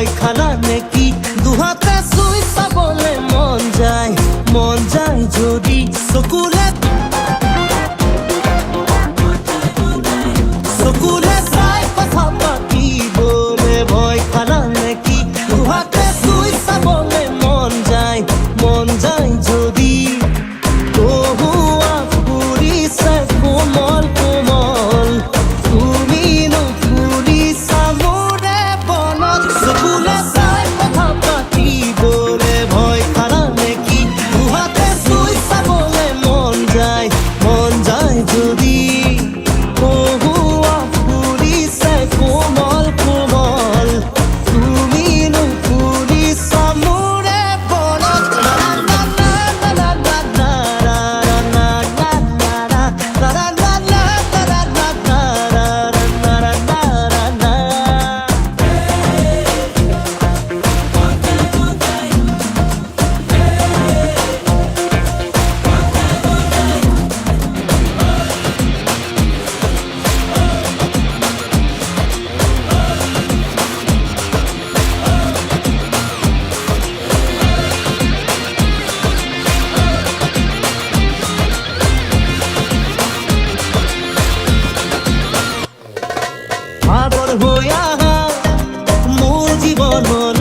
ভয় খানা নাকি দুহাতে সুইসা বলে মন যায় যদি সকুলে চাই কথা পাতি বলে ভয় খানা নাকি দুহাতে সুইসা বলে মন যায় যদি তহুয়া ফুরিছে কোমল কোমল তুমি নুফুৰিছা মোৰে বনত চকুলে চাই কথা পাতি বলে ভয় খানা নেকি দুহাতে চুই চাবলে মন যায় যদি তহুৱা ফুৰিছে কোমল কোমল তুমি নুফুৰিছা মোৰে বনত ভাগৰ হৈ আহা মোৰ জীৱনৰ